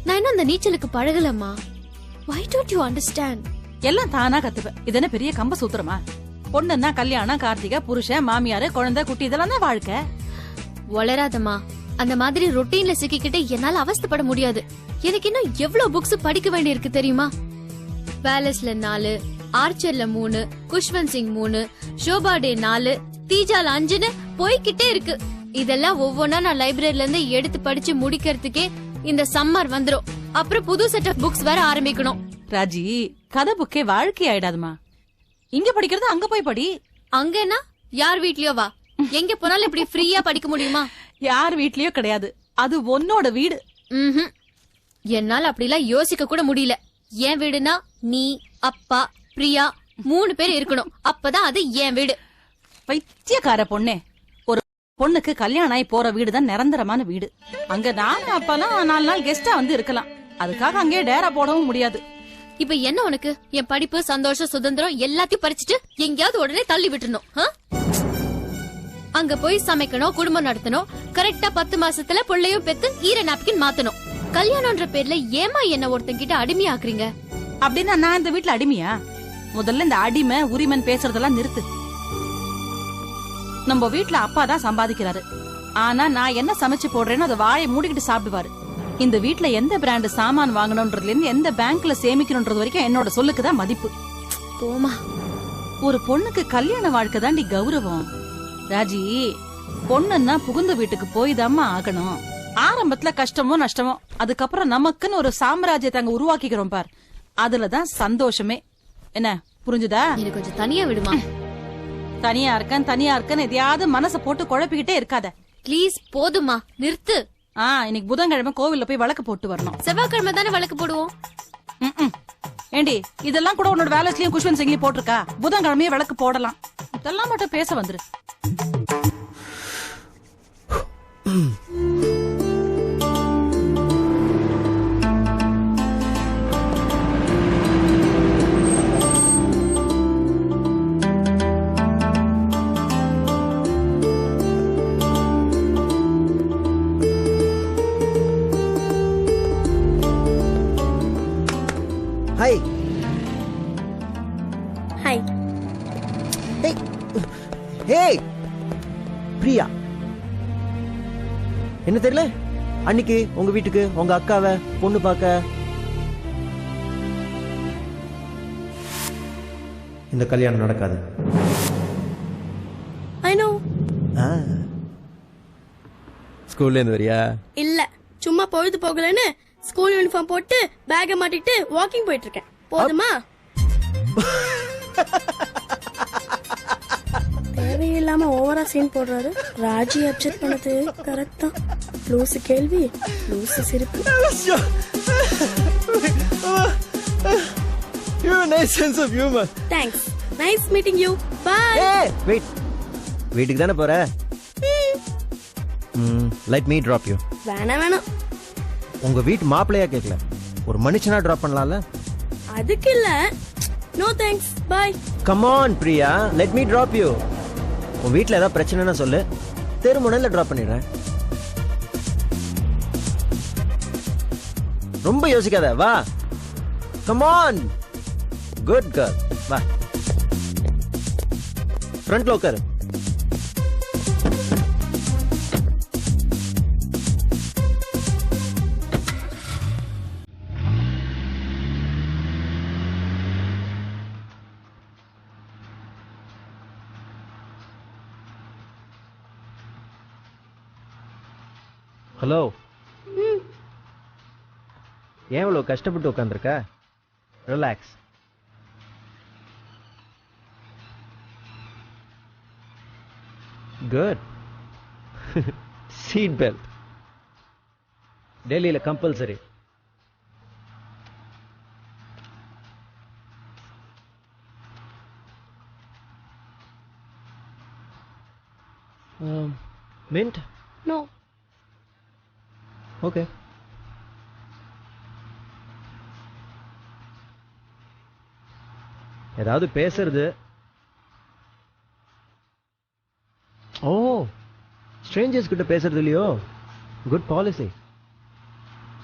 நான் இன்னும் அந்த நீச்சலுக்கு பழகலம்மா. Why don't you understand? எல்லாம் தானா கத்துப்ப. இது என்ன பெரிய கம்ப சூத்திரமா? பொண்ணுன்னா கல்யாணம், கார்த்திகை, புருஷன், மாமியாரு, குழந்தை, குட்டி இதெல்லாம் தான் வாழ்க்கை. வளராதம்மா. அந்த மாதிரி ரொட்டீன்ல சிக்கிக்கிட்டு என்னால அவஸ்தைப்பட முடியாது. எனக்கு இன்னும் எவ்வளவு புக்ஸ் படிக்க வேண்டியிருக்கு தெரியுமா? பேலஸ்ல 4, ஆர்ச்சர்ல 3, குஷ்வந்த் சிங் 3, ஷோபா டே 4, தீஜால 5ன்னு போய்கிட்டே இருக்கு. இதெல்லாம் ஒவ்வொன்னா நான் லைப்ரரியில இருந்து எடுத்து படிச்சு முடிக்கிறதுக்கே இந்த சம்மர் வந்துரும். அப்புறம் புது செட் ஆஃப் புக்ஸ் வேற ஆரம்பிக்கணும். ராஜி, கதை புக்கே வாழ்க்கை ஆயிடாதுமா. இங்க படிக்கிறது அங்க போய் படி. அங்கன்னா யார் வீட்லயோ வா. எங்க போனாலும் இப்படி ஃப்ரீயா படிக்க முடியுமா? யார் வீட்லயோ கிடையாது. அது உன்னோட வீடு. என்னால அப்படிலாம் யோசிக்க கூட முடியல. என் வீடுனா நீ, அப்பா, பிரியா 3 பேர் இருக்கணும். அப்பதான் அது என் வீடு. பைத்தியக்கார பொண்ணே. ஒரு பொண்ணுக்கு கல்யாணம் ஆகி போற வீடுதான் நிரந்தரமான வீடு. அங்க நானும் அப்பாலாம் 4 நாள் கெஸ்டா வந்து இருக்கலாம். அதுக்காக அங்கே டேரா போடவும் முடியாது. இப்ப என்ன உனக்கு? என் படிப்பு, சந்தோஷம், சுதந்திரம் எல்லாத்தையும் பறிச்சுட்டு எங்கயாவது உடனே தள்ளி விட்டுறணும். அங்க போய் சமைக்கணும், குடும்பம் நடத்தணும், கரெக்டா 10 மாசத்துல பிள்ளையும் பெத்து ஈர நாப்கின் மாத்தணும். கல்யாணம்ன்ற பேர்ல ஏமா என்ன ஒருத்தங்கிட்ட அடிமையாக்குறீங்க? அப்படின்னா நான் இந்த வீட்டுல அடிமையா? முதல்ல இந்த அடிமை உரிமன் பேசுறதெல்லாம் நிறுத்து. நம்ம வீட்டுல அப்பா தான் சம்பாதிக்கிறாரு. ஆனா நான் என்ன சமைச்சு போடுறேன்னு அதை வாயை மூடிக்கிட்டு சாப்பிடுவாரு. இந்த வீட்டுல எந்த பிராண்ட் சாமான் வாங்கணும்ன்றதுல இருந்து எந்த பேங்க்ல சேமிக்கணும்ன்றது வரைக்கும் என்னோட சொல்லுக்குதான் மதிப்பு. போமா. ஒரு பொண்ணுக்கு கல்யாண வாழ்க்கை தாண்டி கௌரவம். ராஜி, பொண்ணுன்னா புகுந்த வீட்டுக்கு போய் தாம்மா ஆகணும். ஆரம்பத்துல கஷ்டமோ நஷ்டமோ, அதுக்கப்புறம் நமக்குன்னு ஒரு சாம்ராஜ்யத்தை அங்க உருவாக்கிக்கிறோம் பார். அதுலதான் சந்தோஷமே. என்ன புரிஞ்சுதா? எனக்கு கொஞ்சம் தனியா விடுமா. தனியா இருக்கேன் எதையாவது மனச போட்டு குழப்பிக்கிட்டே இருக்காத ப்ளீஸ். போதுமா, நிறுத்து. இன்னைக்கு புதன்கிழமை கோவில்ல போய் வழக்கு போட்டு வரணும். செவ்வாய்க்கிழமை தானே வழக்கு போடுவோம். ஏண்டி, இதெல்லாம் கூட உன்னோட வேலைஸ்லயும் குஷ்வந்த் சிங்லயும் போட்டிருக்கா? புதன்கிழமையே வழக்கு போடலாம். இதெல்லாம் மட்டும் பேச வந்துரு. Hi. Hi. Hey. Hey. Priya. என்ன தெரியல? அன்னைக்கு உங்க வீட்டுக்கு உங்க அக்காவை பொண்ணு பார்க்க இந்த கல்யாணம் நடக்காது. I know. ஸ்கூல்ல இருந்து வரியா? இல்ல, சும்மா பொழுது போகலன்னு ஸ்கூல் யூனிஃபார்ம் போட்டு பேக்க மாட்டிட்டு வாக்கிங் போயிட்டு இருக்கேன். போதுமா? தேவையில்லாம ஓவரா சீன் போடுறாரு. ராஜி அப்செட் பண்ணது கரெக்ட் தான். லூசு கேள்வி, லூசு சிரிப்பு. You have a nice sense of humor. Thanks. Nice meeting you. Bye. Hey, wait. வீட்டுக்கு தானே போற? Let me drop you. வேணாம். உங்க வீட்டு மாப்பிள்ளையா கேட்கல, ஒரு மனுஷனா டிராப் பண்ணலாம்ல? அதுக்கு இல்ல. No thanks. Bye. Come on Priya, let me drop you. உன் வீட்ல ஏதாவது பிரச்சனைனா சொல்லு, தெருமுனையில டிராப் பண்ணிடுறேன். ரொம்ப யோசிக்காத, வா. Come on. குட் கேர்ள், வா. ஃப்ரண்ட்ல உட்காரு. ஹலோ. ஏன் இவ்வளவு கஷ்டப்பட்டு உட்காந்துருக்க? ரிலாக்ஸ். குட். சீட் பெல்ட் டெல்லியில கம்பல்சரி. மின்ட்? நோ. ஓகே. ஏதாவது பேசுறது? ஓ, ஸ்ட்ரேஞ்சர்ஸ் கிட்ட பேசுறது இல்லையோ? Good policy.